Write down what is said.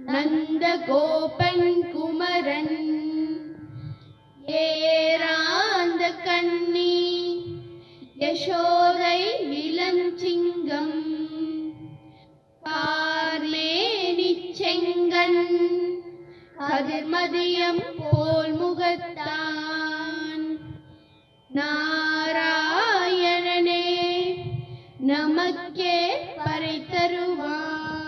நந்த கோபன் குமரன் ஏராந்த கண்ணி யசோதை இளஞ்சிங்கம் கார்மேனி செங்கன் கதிர்மதியம் போல் முகத்தான் நாராயணனே நமக்கே பறை தருவான்.